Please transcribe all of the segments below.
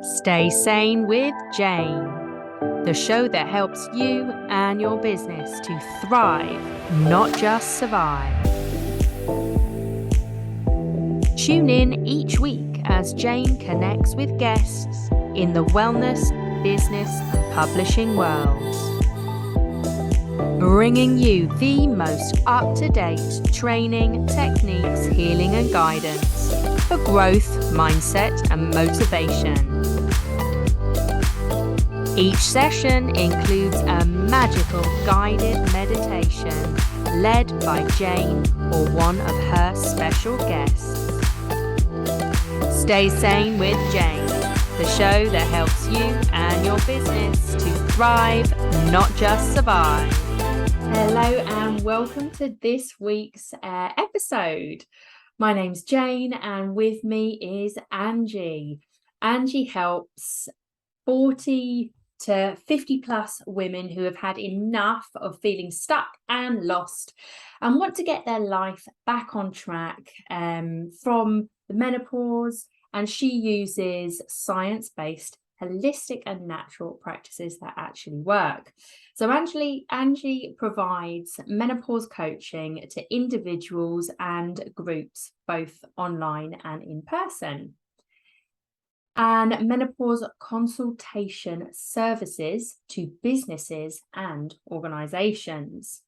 Stay Sane with Jane, the show that helps you and your business to thrive, not just survive. Tune in each week as Jane connects with guests in the wellness, business, and publishing worlds, bringing you the most up-to-date training, techniques, healing, and guidance for growth, mindset, and motivation. Each session includes a magical guided meditation led by Jane or one of her special guests. Stay Sane with Jane, the show that helps you and your business to thrive, not just survive. Hello and welcome to this week's episode. My name's Jane and with me is Angie. Angie helps 40 to 50 plus women who have had enough of feeling stuck and lost and want to get their life back on track from the menopause. And she uses science-based, holistic and natural practices that actually work. So Angie provides menopause coaching to individuals and groups, both online and in person, and menopause consultation services to businesses and organizations.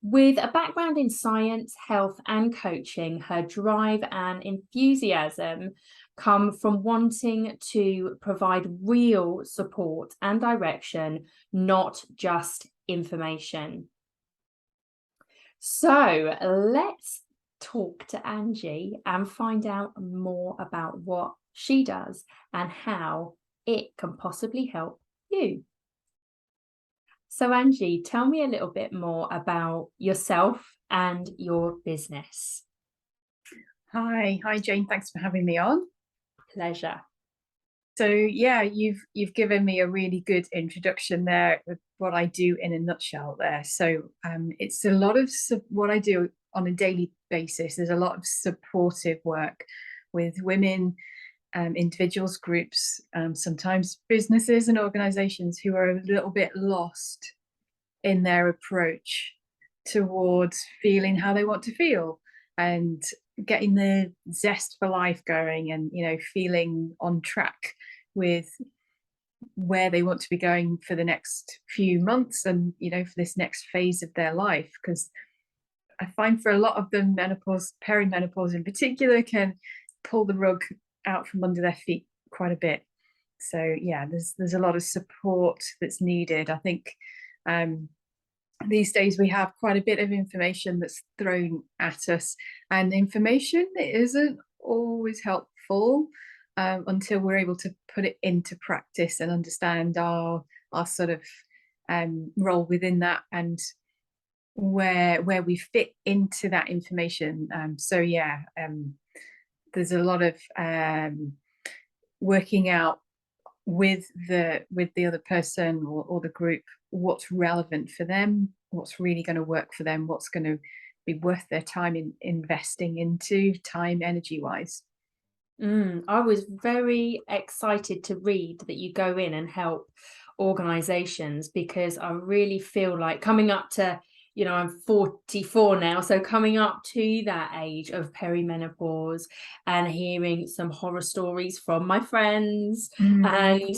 With a background in science, health, and coaching, her drive and enthusiasm come from wanting to provide real support and direction, not just information. So let's talk to Angie and find out more about what she does and how it can possibly help you. So Angie, tell me a little bit more about yourself and your business. Hi Jane, thanks for having me on. Pleasure. So yeah, you've given me a really good introduction there of what I do in a nutshell there. So it's a lot of what I do on a daily basis. There's a lot of supportive work with women, individuals, groups, sometimes businesses and organizations who are a little bit lost in their approach towards feeling how they want to feel and getting the zest for life going and, feeling on track with where they want to be going for the next few months and, for this next phase of their life. Because I find for a lot of them, menopause, perimenopause in particular, can pull the rug out from under their feet quite a bit. So yeah, there's a lot of support that's needed. I think these days we have quite a bit of information that's thrown at us, and information isn't always helpful until we're able to put it into practice and understand our sort of role within that and where we fit into that information. So yeah, there's a lot of working out with the other person or the group what's relevant for them, what's really going to work for them, what's going to be worth their time in investing into, time, energy wise. I was very excited to read that you go in and help organizations, because I really feel like coming up to, I'm 44 now, so coming up to that age of perimenopause and hearing some horror stories from my friends and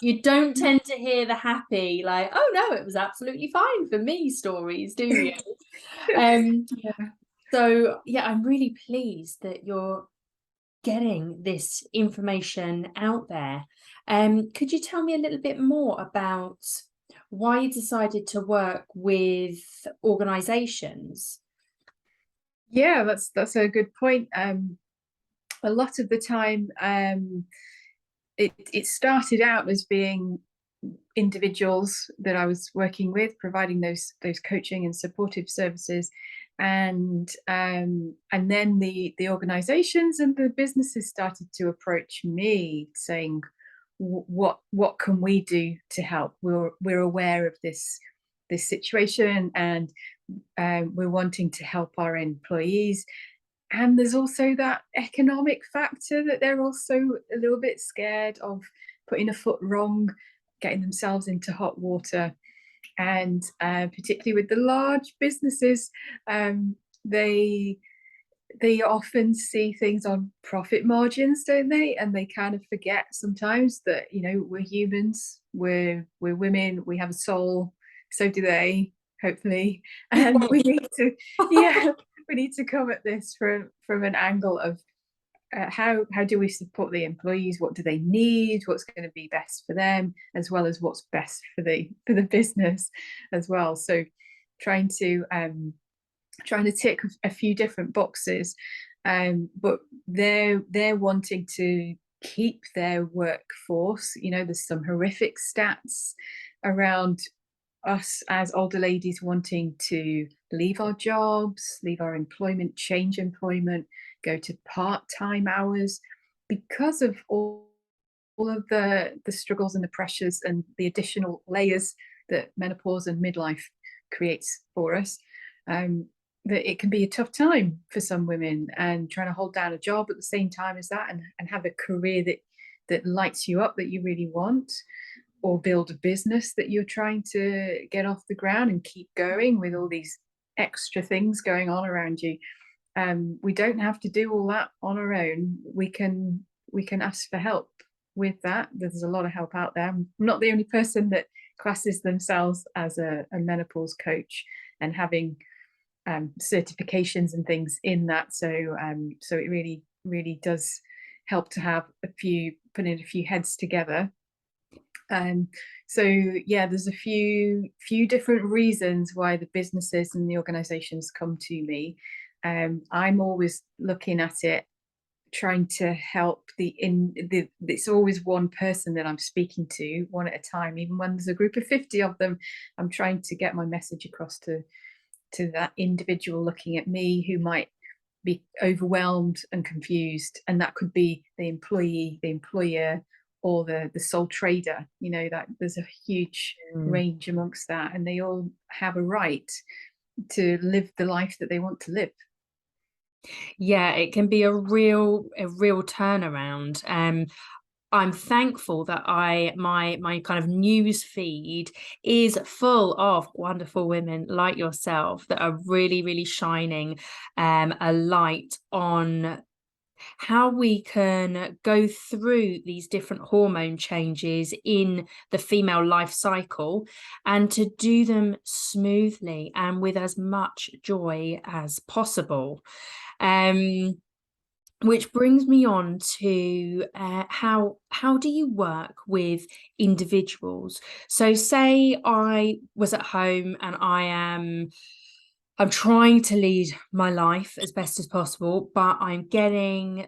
you don't tend to hear the happy, like, oh no, it was absolutely fine for me stories, do you? So yeah, I'm really pleased that you're getting this information out there. Could you tell me a little bit more about why you decided to work with organizations? Yeah, that's a good point. A lot of the time it started out as being individuals that I was working with, providing those coaching and supportive services, and then the organizations and the businesses started to approach me saying, what can we do to help? We're aware of this situation, and we're wanting to help our employees And there's also that economic factor that they're also a little bit scared of putting a foot wrong, getting themselves into hot water. And particularly with the large businesses, they often see things on profit margins, don't they? And they kind of forget sometimes that, you know, we're humans, we're women, we have a soul. So do they, hopefully. And we need to, yeah, we need to come at this from an angle of how do we support the employees? What do they need? What's going to be best for them, as well as what's best for the business as well. So trying to tick a few different boxes, but they're wanting to keep their workforce. You know, there's some horrific stats around us as older ladies wanting to leave our jobs, leave our employment, change employment, go to part-time hours because of all of the struggles and the pressures and the additional layers that menopause and midlife creates for us. That it can be a tough time for some women, and trying to hold down a job at the same time as that, and have a career that lights you up, that you really want, or build a business that you're trying to get off the ground and keep going with all these extra things going on around you. We don't have to do all that on our own. We can ask for help with that. There's a lot of help out there. I'm not the only person that classes themselves as a menopause coach, and having certifications and things in that. So it really does help to have put in a few heads together. So yeah, there's a few different reasons why the businesses and the organizations come to me. I'm always looking at it, trying to help it's always one person that I'm speaking to, one at a time. Even when there's a group of 50 of them, I'm trying to get my message across to that individual looking at me, who might be overwhelmed and confused. And that could be the employee, the employer, or the sole trader. You know, that there's a huge range amongst that, and they all have a right to live the life that they want to live. Yeah, it can be a real turnaround. I'm thankful that my kind of news feed is full of wonderful women like yourself that are really, really shining a light on how we can go through these different hormone changes in the female life cycle, and to do them smoothly and with as much joy as possible. Which brings me on to how do you work with individuals? So say I was at home and I'm trying to lead my life as best as possible, but I'm getting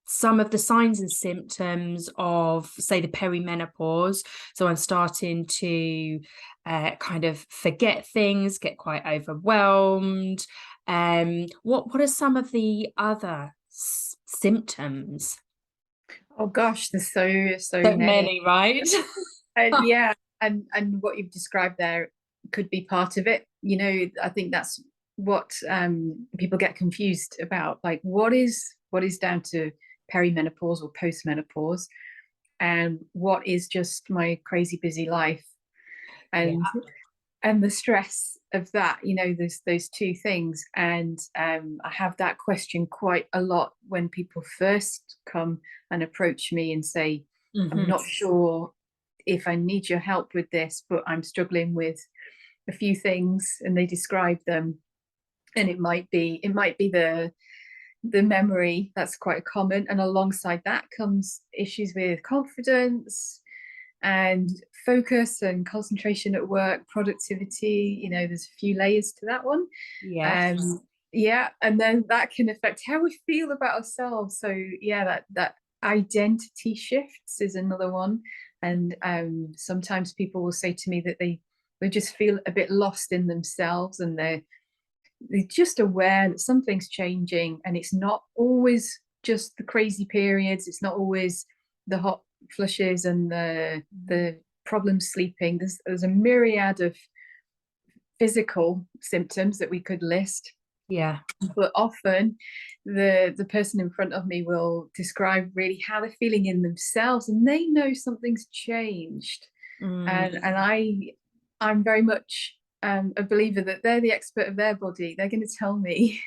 some of the signs and symptoms of, say, the perimenopause. So I'm starting to kind of forget things, get quite overwhelmed. What are some of the other symptoms? Oh gosh, there's so So many. many, right? Yeah, and what you've described there could be part of it. You know, I think that's what people get confused about. Like, what is down to perimenopause or postmenopause, and what is just my crazy busy life, and Yeah. and the stress of that. You know, there's those two things. And I have that question quite a lot when people first come and approach me and say, I'm not sure if I need your help with this, but I'm struggling with a few things, and they describe them. And it might be the memory. That's quite common, and alongside that comes issues with confidence and focus and concentration at work, productivity. You know, there's a few layers to that one. Yes. Yeah, and then that can affect how we feel about ourselves. So yeah, that identity shifts is another one. And sometimes people will say to me that they just feel a bit lost in themselves, and they're just aware that something's changing, and it's not always just the crazy periods. It's not always the hot flushes and the problems sleeping. There's a myriad of physical symptoms that we could list, Yeah. But often the person in front of me will describe really how they're feeling in themselves, and they know something's changed. Mm. And I'm very much a believer that they're the expert of their body. They're going to tell me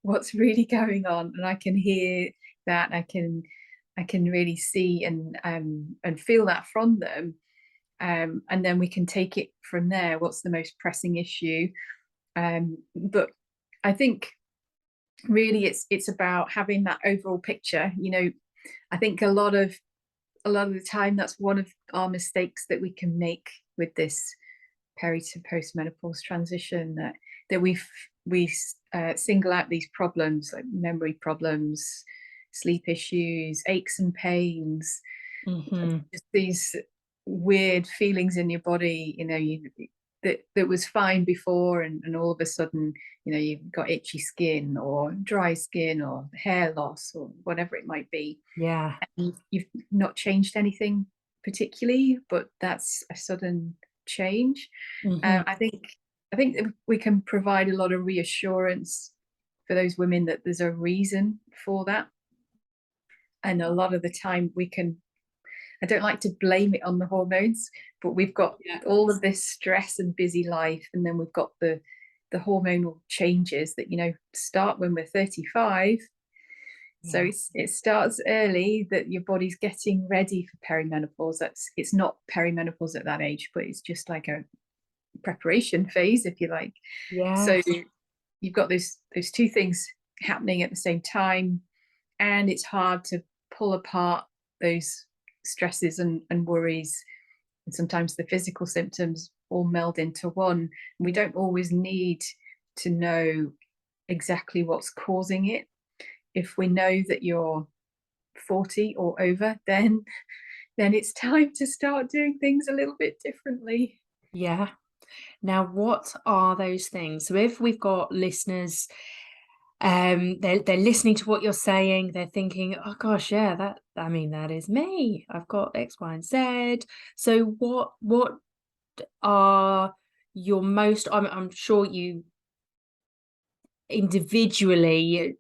what's really going on, and I can hear that. I can really see and feel that from them, and then we can take it from there. What's the most pressing issue? But I think really it's about having that overall picture. I think a lot of the time that's one of our mistakes that we can make with this peri to postmenopause transition, that we single out these problems like memory problems, sleep issues, aches and pains, Mm-hmm. just these weird feelings in your body, that was fine before, and all of a sudden, you've got itchy skin or dry skin or hair loss or whatever it might be. Yeah. And you've not changed anything particularly, but that's a sudden change. Mm-hmm. I think that we can provide a lot of reassurance for those women that there's a reason for that, and a lot of the time we can. I don't like to blame it on the hormones, but we've got all of this stress and busy life, and then we've got the hormonal changes that start when we're 35. So Yeah. it starts early, that your body's getting ready for perimenopause. It's not perimenopause at that age, but it's just like a preparation phase, if you like. So Yes. you've got those two things happening at the same time, and it's hard to pull apart those stresses and worries, and sometimes the physical symptoms all meld into one. We don't always need to know exactly what's causing it. If we know that you're 40 or over, then it's time to start doing things a little bit differently. Yeah. Now, what are those things? So if we've got listeners, they're listening to what you're saying, they're thinking, oh gosh, yeah, that is me. I've got X, Y, and Z. So what are your most, I'm sure you individually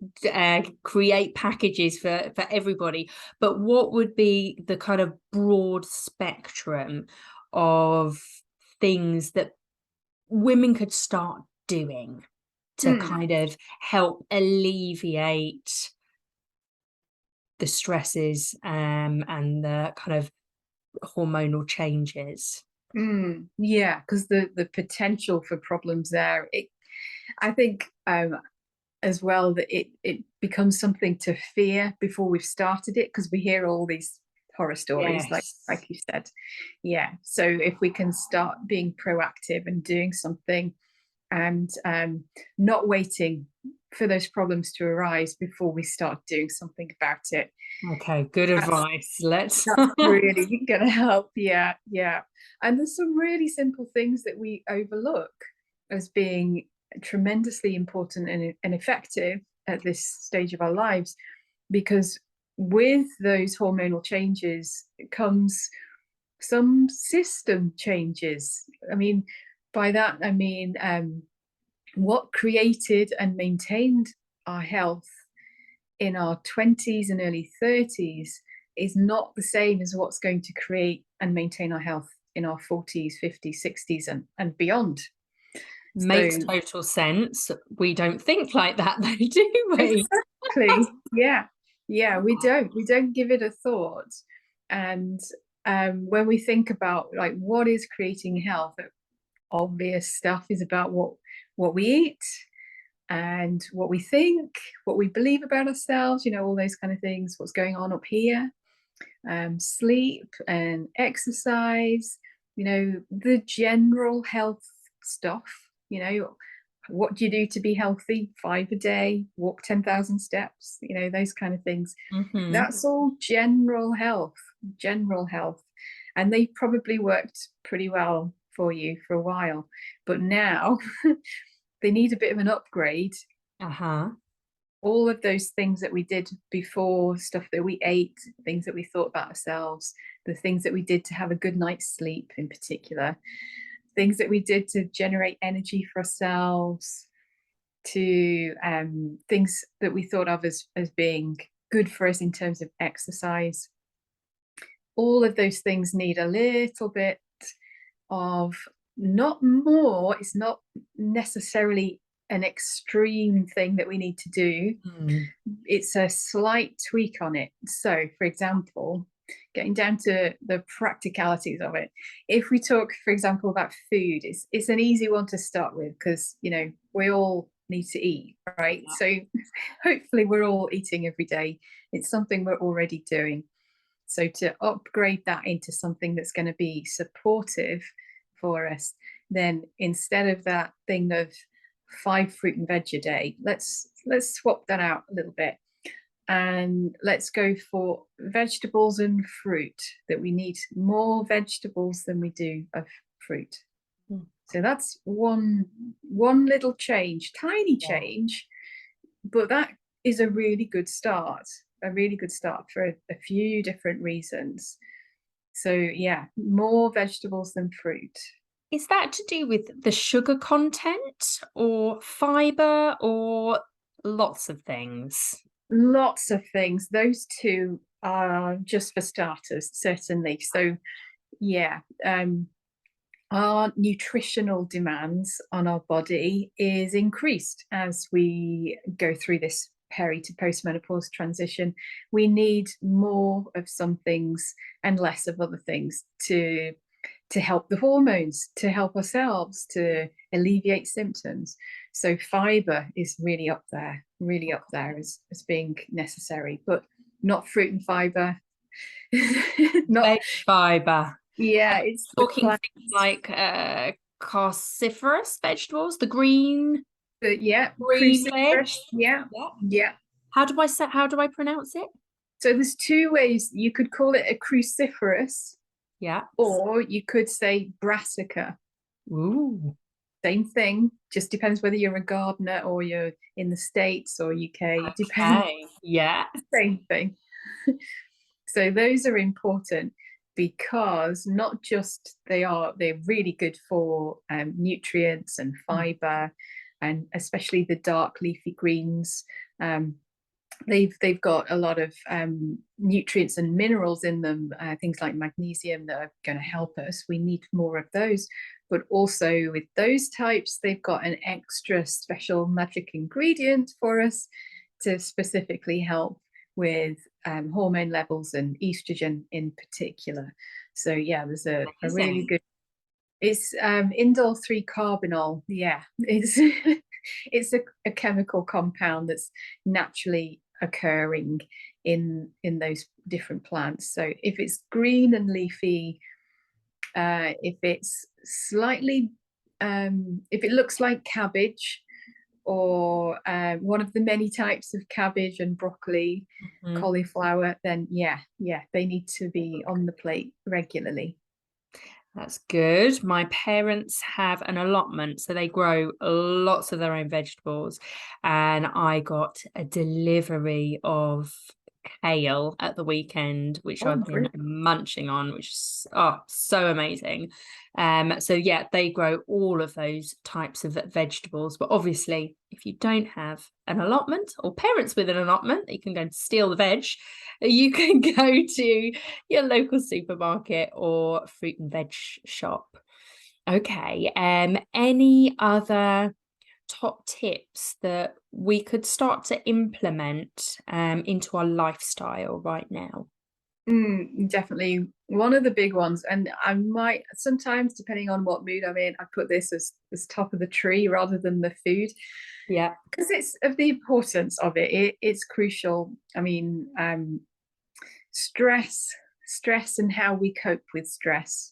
create packages for everybody, but what would be the kind of broad spectrum of things that women could start doing to Mm, kind of help alleviate the stresses and the kind of hormonal changes? yeah, because the potential for problems there, I think, as well, that it becomes something to fear before we've started it, because we hear all these horror stories, like Yes. you said. Yeah, so if we can start being proactive and doing something, and not waiting for those problems to arise before we start doing something about it, Okay, good that's advice. Let's that's really going to help. Yeah, yeah. And there's some really simple things that we overlook as being tremendously important and effective at this stage of our lives, because with those hormonal changes comes some system changes. I mean, by that I mean, what created and maintained our health in our 20s and early 30s is not the same as what's going to create and maintain our health in our 40s, 50s, 60s, and beyond. Makes So total sense. We don't think like that though, do we? exactly, yeah, yeah, we don't give it a thought. And when we think about like what is creating health, obvious stuff is about what we eat and what we think, what we believe about ourselves, all those kind of things, what's going on up here, sleep and exercise, the general health stuff, what do you do to be healthy? 5 a day, walk 10,000 steps, those kind of things. Mm-hmm. That's all general health, general health. And they probably worked pretty well for you for a while. But now they need a bit of an upgrade. Uh-huh. All of those things that we did before, stuff that we ate, things that we thought about ourselves, the things that we did to have a good night's sleep in particular, things that we did to generate energy for ourselves, to things that we thought of as being good for us in terms of exercise. All of those things need a little bit of, not more, it's not necessarily an extreme thing that we need to do. It's a slight tweak on it. So, for example, getting down to the practicalities of it, if we talk, for example, about food, it's an easy one to start with, because we all need to eat, right? So hopefully we're all eating every day. It's something we're already doing. So to upgrade that into something that's going to be supportive for us, then instead of that thing of 5 fruit and veg a day, let's swap that out a little bit, and let's go for vegetables and fruit. That we need more vegetables than we do of fruit. So that's one little change, tiny change, but that is a really good start. A really good start for a few different reasons. So yeah, more vegetables than fruit. Is that to do with the sugar content or fiber or lots of things? Lots of things. Those two are just for starters, certainly. So yeah, our nutritional demands on our body is increased as we go through this peri to postmenopause transition. We need more of some things and less of other things to help the hormones, to help ourselves, to alleviate symptoms. So fiber is really up there as being necessary, but not fruit and fiber. Not Veg fiber. Yeah, it's talking things like cruciferous vegetables, the green. Yeah, green veg. Yeah. How do I pronounce it? So there's 2 ways. You could call it a cruciferous, or you could say brassica. Ooh. Same thing, just depends whether you're a gardener or you're in the States or UK. Okay. Depends. Yeah. Same thing. So those are important, because not just they're really good for nutrients and fiber, and especially the dark leafy greens. They've got a lot of nutrients and minerals in them, things like magnesium, that are going to help us. We need more of those. But also with those types, they've got an extra special magic ingredient for us to specifically help with hormone levels and estrogen in particular. So yeah, there's a really good, it's indole 3-carbinol. Yeah, it's it's a chemical compound that's naturally occurring in those different plants. So if it's green and leafy, if it's slightly if it looks like cabbage, or one of the many types of cabbage and broccoli, cauliflower, then yeah, they need to be on the plate regularly. That's good. My parents have an allotment, so they grow lots of their own vegetables. And I got a delivery of kale at the weekend, which I've been munching on, which is so amazing. So yeah, they grow all of those types of vegetables. But obviously, if you don't have an allotment, or parents with an allotment, you can go and steal the veg. You can go to your local supermarket or fruit and veg shop. Okay. Any other top tips that we could start to implement into our lifestyle right now? Definitely one of the big ones, and I might sometimes, depending on what mood I'm in, I put this as top of the tree rather than the food. Yeah, because it's of the importance of it. It's crucial. I mean, stress and how we cope with stress.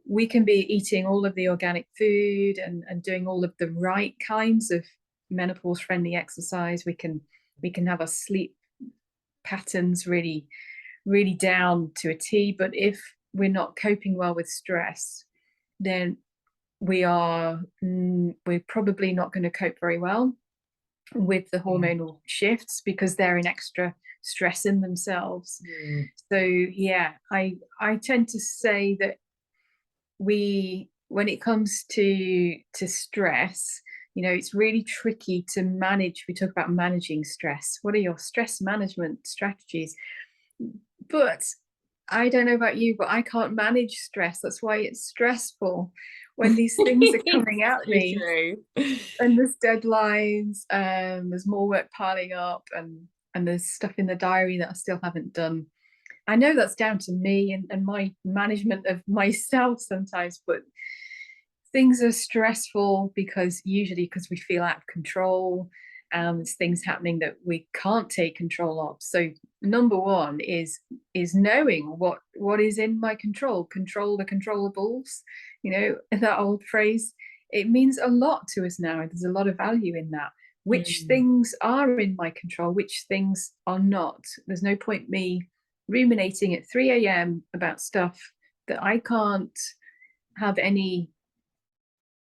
We can be eating all of the organic food and doing all of the right kinds of menopause friendly exercise. We can have our sleep patterns really down to a T, but if we're not coping well with stress, then we're probably not going to cope very well with the hormonal shifts, because they're an extra stress in themselves. So yeah, I tend to say that when it comes to stress, It's really tricky to manage. We talk about managing stress. What are your stress management strategies? But I don't know about you, but I can't manage stress. That's why it's stressful when these things are coming at So me. true. And there's deadlines, there's more work piling up, and there's stuff in the diary that I still haven't done. I know that's down to me and my management of myself sometimes, but things are stressful because we feel out of control. There's things happening that we can't take control of. So number one is knowing what is in my control the controllables. That old phrase, it means a lot to us now. There's a lot of value in that. Which things are in my control, which things are not. There's no point me ruminating at 3 a.m. about stuff that I can't have any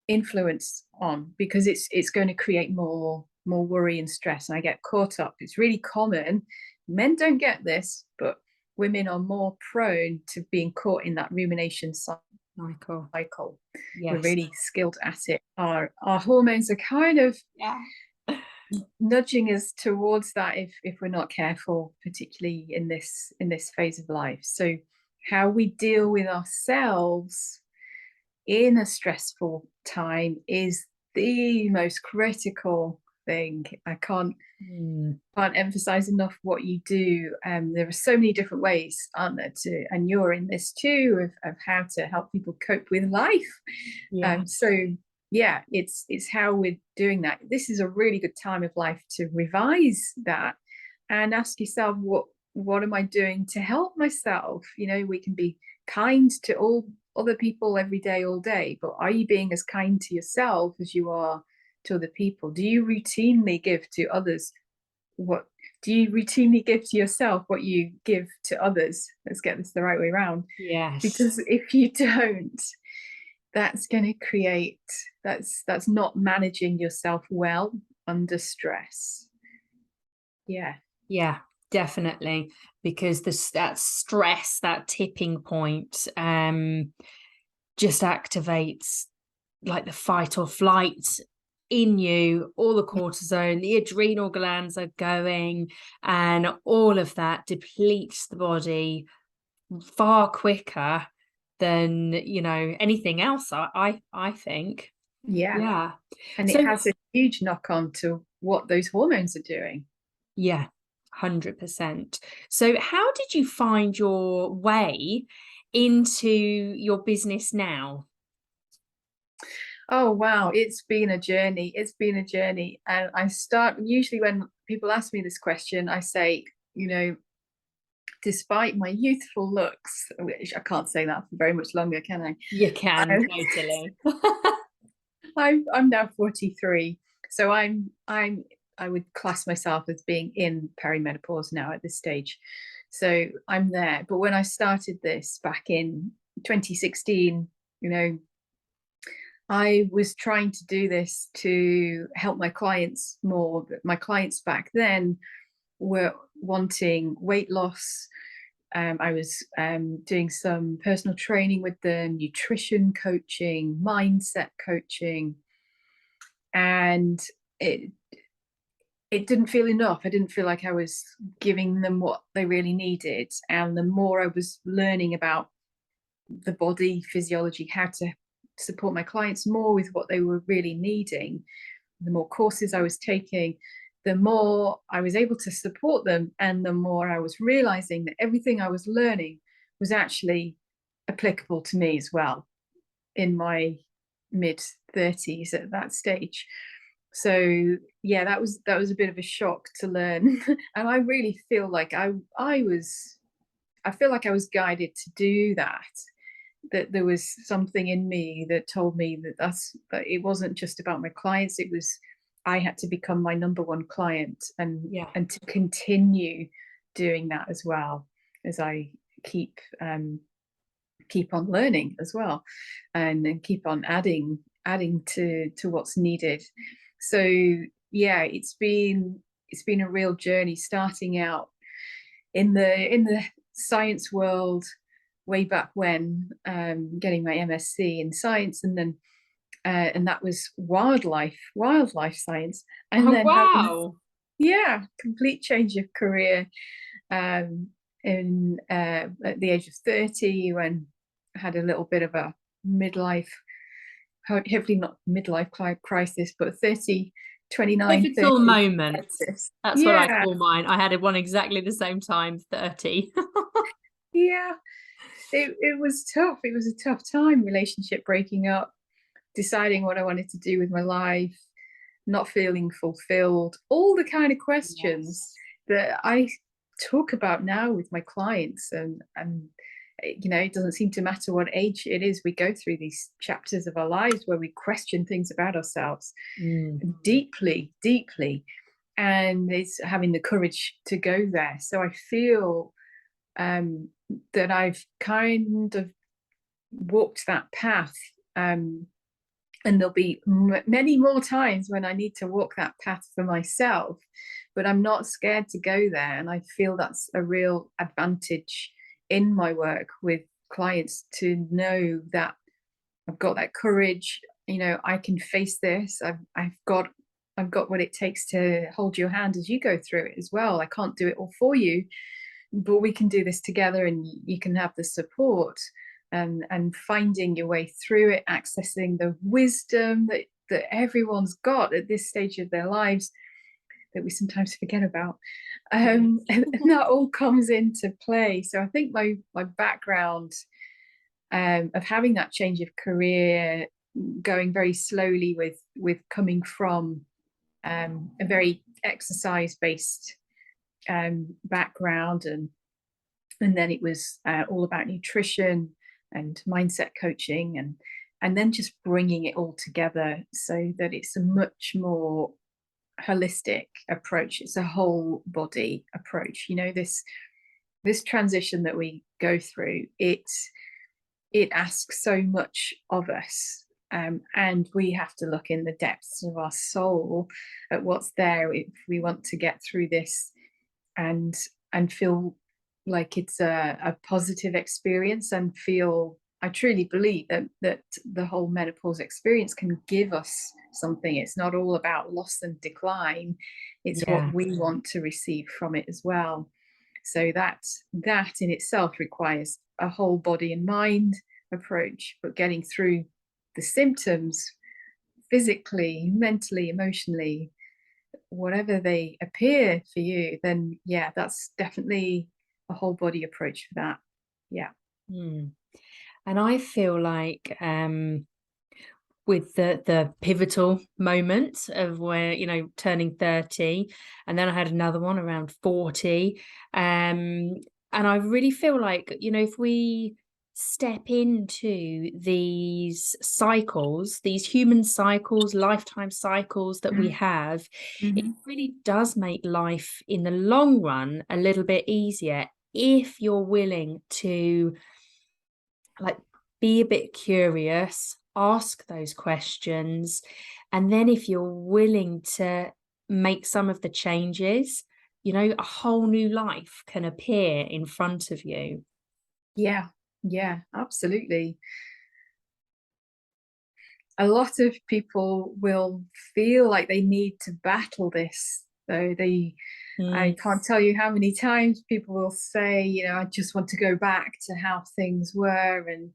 influence on, because it's going to create more worry and stress, and I get caught up. It's really common. Men don't get this, but women are more prone to being caught in that rumination cycle. Yes. We're really skilled at it. Our hormones are kind of nudging us towards that if we're not careful, particularly in this phase of life. So how we deal with ourselves in a stressful time is the most critical thing. I can't emphasize enough what you do. There are so many different ways, aren't there, and you're in this too, of how to help people cope with life. It's how we're doing that. This is a really good time of life to revise that and ask yourself, what am I doing to help myself? We can be kind to all other people every day, all day, but are you being as kind to yourself as you are to other people? Do you routinely give to others what do you routinely give to yourself what you give to others? Let's get this the right way around. Yes. Because if you don't, that's going to create that's not managing yourself well under stress. Yeah, definitely, because that stress, that tipping point, just activates like the fight or flight in you. All the cortisone, the adrenal glands are going, and all of that depletes the body far quicker than anything else. I think. Yeah. And So, it has a huge knock on to what those hormones are doing. 100%. So how did you find your way into your business now? Oh, wow. It's been a journey. And I start usually when people ask me this question, I say, despite my youthful looks, which I can't say that for very much longer, can I? You can, totally. I'm now 43. So I would class myself as being in perimenopause now at this stage. So I'm there. But when I started this back in 2016, I was trying to do this to help my clients more. My clients back then were wanting weight loss. I was doing some personal training with them, nutrition coaching, mindset coaching, and it didn't feel enough. I didn't feel like I was giving them what they really needed. And the more I was learning about the body physiology, how to support my clients more with what they were really needing, the more courses I was taking, the more I was able to support them, and the more I was realizing that everything I was learning was actually applicable to me as well in my mid-30s at that stage. So yeah, that was a bit of a shock to learn. And I really feel like I feel like I was guided to do that there was something in me that told me that it wasn't just about my clients. It was, I had to become my number one client, and to continue doing that as well as I keep on learning as well, and then keep on adding to what's needed. So yeah, it's been a real journey, starting out in the science world way back when, getting my MSc in science, and then and that was wildlife science. And Oh, then having, wow. yeah, complete change of career in at the age of 30, when I had a little bit of a midlife, hopefully not midlife crisis, but 30, 29, Pivotal 30 moment. crisis. That's what I Yeah, call mine. I had one exactly the same time, 30. yeah. It was tough. It was a tough time, relationship breaking up, deciding what I wanted to do with my life, not feeling fulfilled, all the kind of questions Yes. that I talk about now with my clients. And you know, it doesn't seem to matter what age it is, we go through these chapters of our lives where we question things about ourselves Mm. deeply, deeply. And it's having the courage to go there. So I feel that I've kind of walked that path. And there'll be many more times when I need to walk that path for myself, but I'm not scared to go there. And I feel that's a real advantage in my work with clients, to know that I've got that courage. You know, I can face this. I've got what it takes to hold your hand as you go through it as well. I can't do it all for you, but we can do this together, and you can have the support, and finding your way through it, accessing the wisdom that everyone's got at this stage of their lives that we sometimes forget about. And that all comes into play. So I think my background, of having that change of career, going very slowly with coming from a very exercise based background, and then it was all about nutrition and mindset coaching, and then just bringing it all together so that it's a much more holistic approach. It's a whole body approach. You know, this transition that we go through, it asks so much of us. And we have to look in the depths of our soul at what's there if we want to get through this, and feel like it's a positive experience, and feel, I truly believe that the whole menopause experience can give us something. It's not all about loss and decline. It's what Yeah. we want to receive from it as well. So that in itself requires a whole body and mind approach, but getting through the symptoms physically, mentally, emotionally, whatever they appear for you, then yeah, that's definitely a whole body approach for that. Yeah. Mm. And I feel like with the pivotal moment of where, turning 30, and then I had another one around 40. And I really feel like, if we step into these cycles, these human cycles, lifetime cycles that we have, it Mm-hmm. really does make life in the long run a little bit easier if you're willing to, like, be a bit curious, ask those questions, and then if you're willing to make some of the changes, a whole new life can appear in front of you. Yeah, yeah, absolutely. A lot of people will feel like they need to battle this. So I Mm, can't tell you how many times people will say, you know, I just want to go back to how things were, and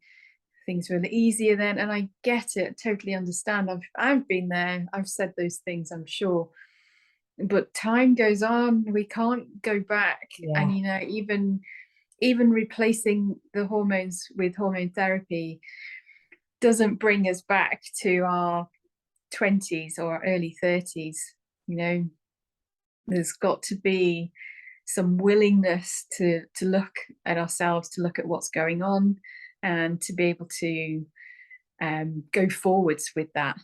things were easier then. And I get it, totally understand. I've been there. I've said those things, I'm sure. But time goes on. We can't go back. And yeah. you know, even replacing the hormones with hormone therapy doesn't bring us back to our 20s or early 30s. You know, there's got to be some willingness to look at ourselves, to look at what's going on, and to be able to go forwards with that.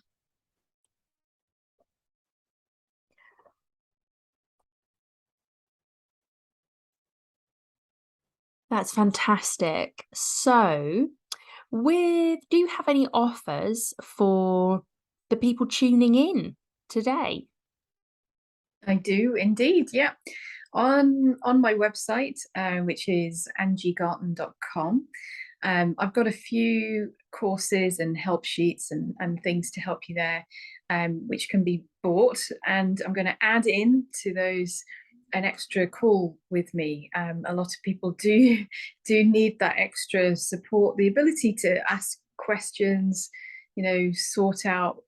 That's fantastic. So, do you have any offers for the people tuning in today? I do indeed, yeah. On my website, which is angiegarton.com, I've got a few courses and help sheets and things to help you there, which can be bought. And I'm going to add in to those an extra call with me. A lot of people do need that extra support, the ability to ask questions, sort out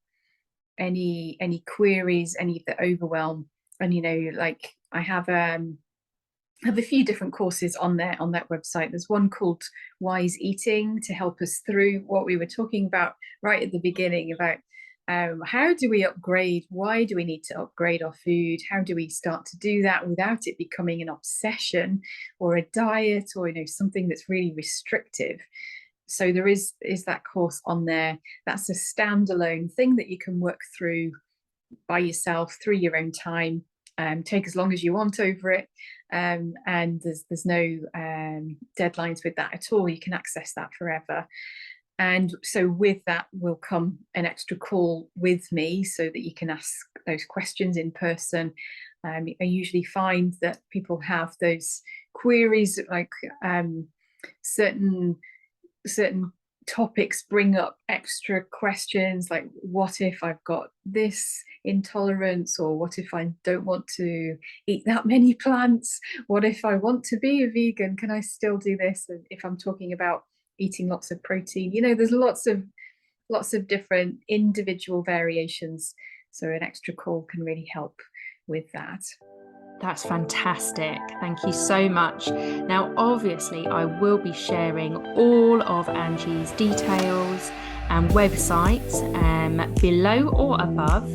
any queries, any of the overwhelm. And like I have a few different courses on that website. There's one called Wise Eating to help us through what we were talking about right at the beginning about how do we upgrade? Why do we need to upgrade our food? How do we start to do that without it becoming an obsession or a diet or something that's really restrictive? So there is that course on there. That's a standalone thing that you can work through by yourself through your own time. Take as long as you want over it, and there's no deadlines with that at all. You can access that forever. And so with that will come an extra call with me so that you can ask those questions in person. I usually find that people have those queries, like certain topics bring up extra questions, like what if I've got this intolerance, or what if I don't want to eat that many plants, what if I want to be a vegan, can I still do this? And if I'm talking about eating lots of protein, there's lots of different individual variations, so an extra call can really help with that. That's fantastic. Thank you so much. Now, obviously, I will be sharing all of Angie's details and websites below or above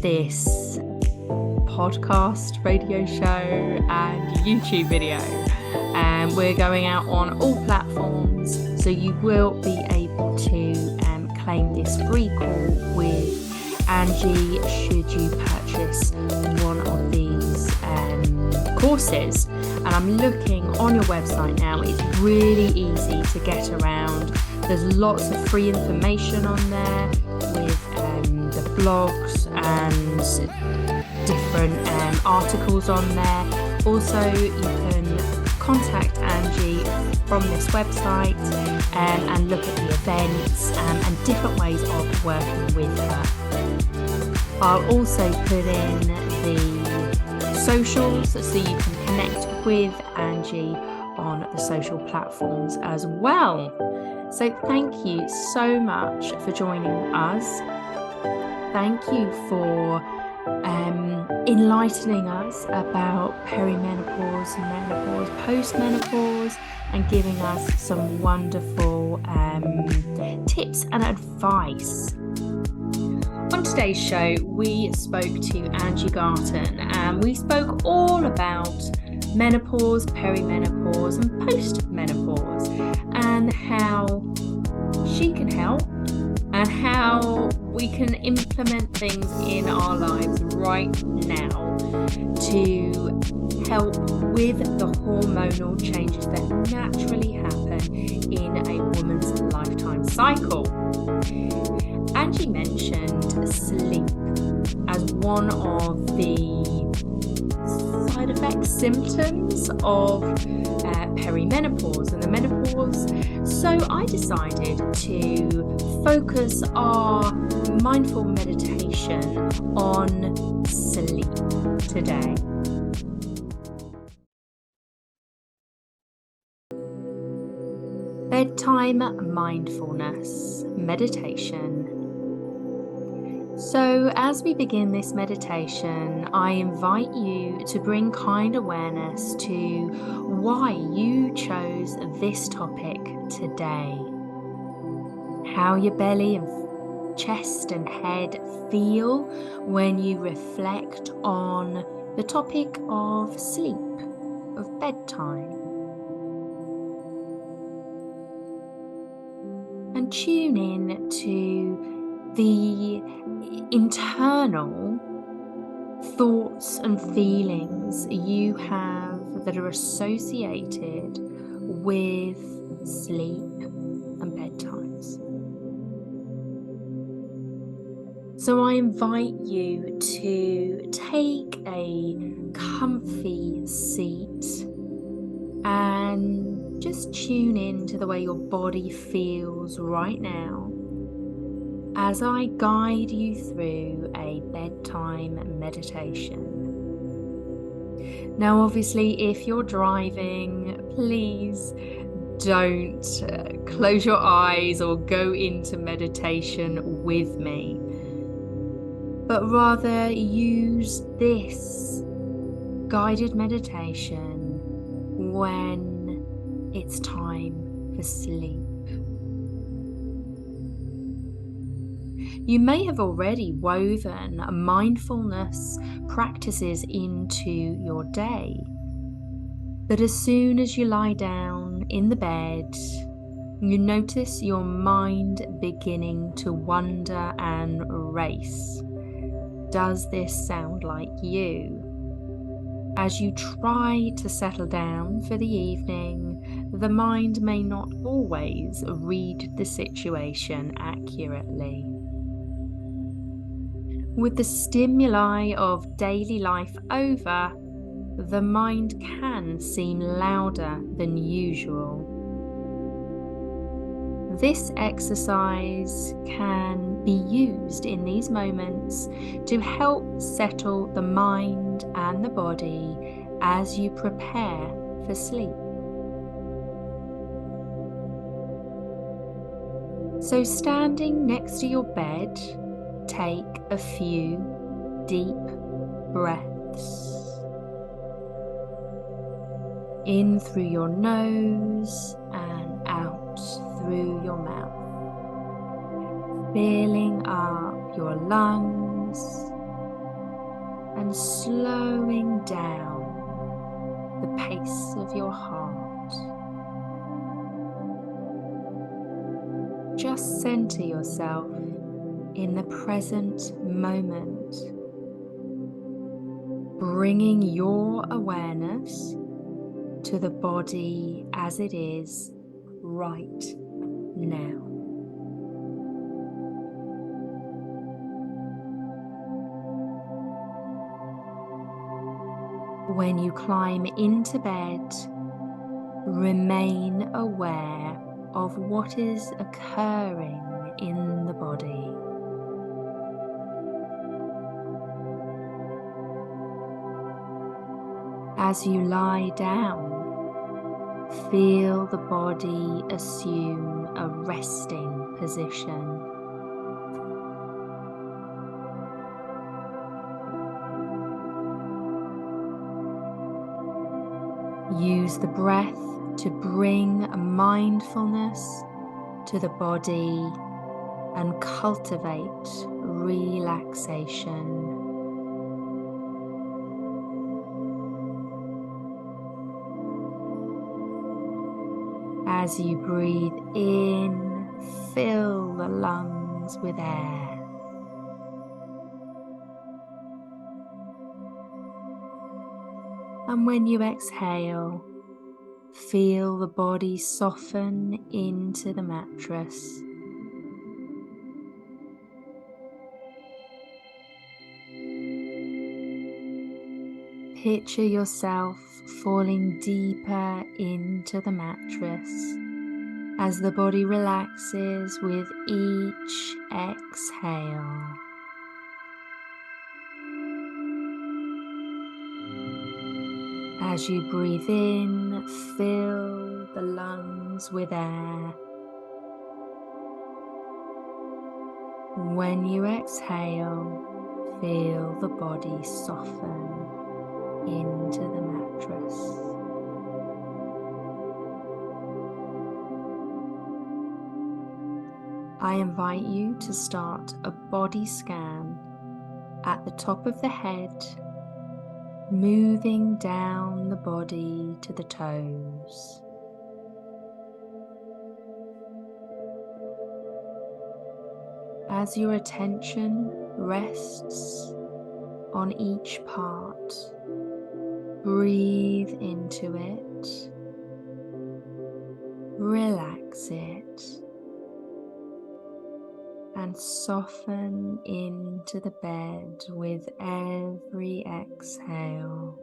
this podcast, radio show, and YouTube video. We're going out on all platforms, so you will be able to claim this free call with Angie should you purchase one of these courses. And I'm looking on your website now. It's really easy to get around. There's lots of free information on there with the blogs and different articles on there. Also, you can contact Angie from this website and look at the events and different ways of working with her. I'll also put in the socials so you can connect with Angie on the social platforms as well. So thank you so much for joining us. Thank you for enlightening us about perimenopause, menopause, postmenopause, and giving us some wonderful tips and advice. On today's show, we spoke to Angie Garton, and we spoke all about menopause, perimenopause, and postmenopause, and how she can help and how we can implement things in our lives right now to help with the hormonal changes that naturally happen in a woman's lifetime cycle. Angie mentioned sleep as one of the side effect symptoms of perimenopause and the menopause. So I decided to focus our mindful meditation on sleep today. Bedtime mindfulness meditation. So as we begin this meditation, I invite you to bring kind awareness to why you chose this topic today. How your belly and chest and head feel when you reflect on the topic of sleep, of bedtime. And tune in to the internal thoughts and feelings you have that are associated with sleep and bedtimes. So I invite you to take a comfy seat and Just tune in to the way your body feels right now as I guide you through a bedtime meditation. Now, obviously, if you're driving, please don't close your eyes or go into meditation with me, but rather use this guided meditation when it's time for sleep. You may have already woven mindfulness practices into your day, but as soon as you lie down in the bed, you notice your mind beginning to wander and race. Does this sound like you? As you try to settle down for the evening, the mind may not always read the situation accurately. With the stimuli of daily life over, the mind can seem louder than usual. This exercise can be used in these moments to help settle the mind and the body as you prepare for sleep. So, standing next to your bed, take a few deep breaths. In through your nose and out through your mouth, filling up your lungs and slowing down the pace of your heart. Just center yourself in the present moment, bringing your awareness to the body as it is right now. When you climb into bed, remain aware of what is occurring in the body. As you lie down, feel the body assume a resting position. Use the breath to bring mindfulness to the body and cultivate relaxation. As you breathe in, fill the lungs with air. And when you exhale, feel the body soften into the mattress. Picture yourself falling deeper into the mattress as the body relaxes with each exhale. As you breathe in, fill the lungs with air. When you exhale, feel the body soften into the mattress. I invite you to start a body scan at the top of the head, moving down the body to the toes. As your attention rests on each part, breathe into it, relax it, and soften into the bed with every exhale.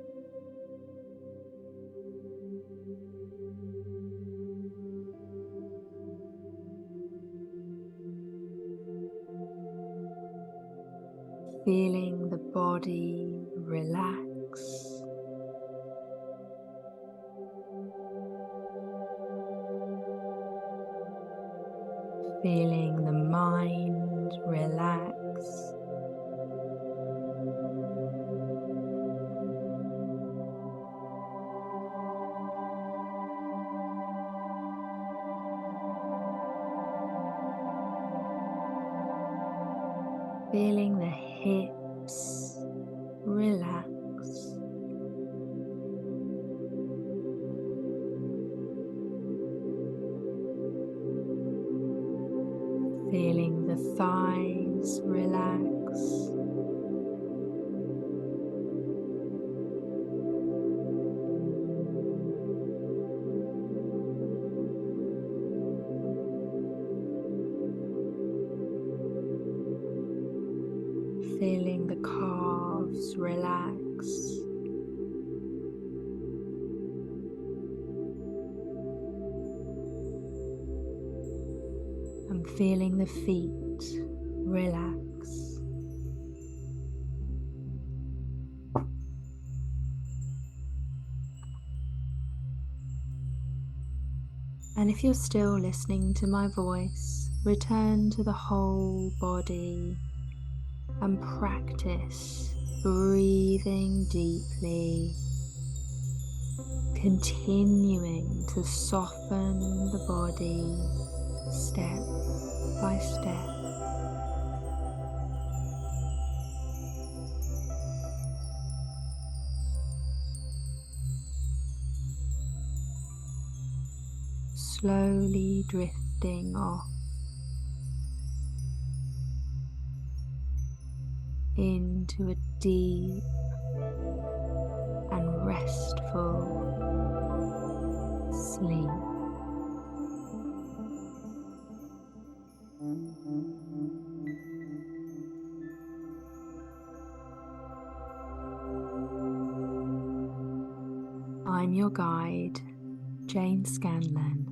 feeling the body relax. Feeling the mind relax. Feeling the hips relax. Feeling the thighs relax. Feeling the calves relax. And feeling the feet relax. And if you're still listening to my voice, return to the whole body and practice breathing deeply, continuing to soften the body step by step. Slowly drifting off into a deep and restful sleep. I'm your guide, Scanlan.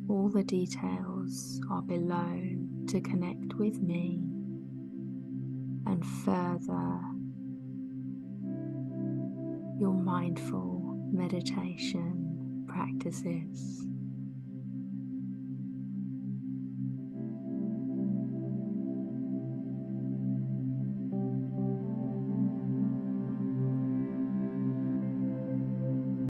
All the details are below to connect with me and further your mindful meditation practices.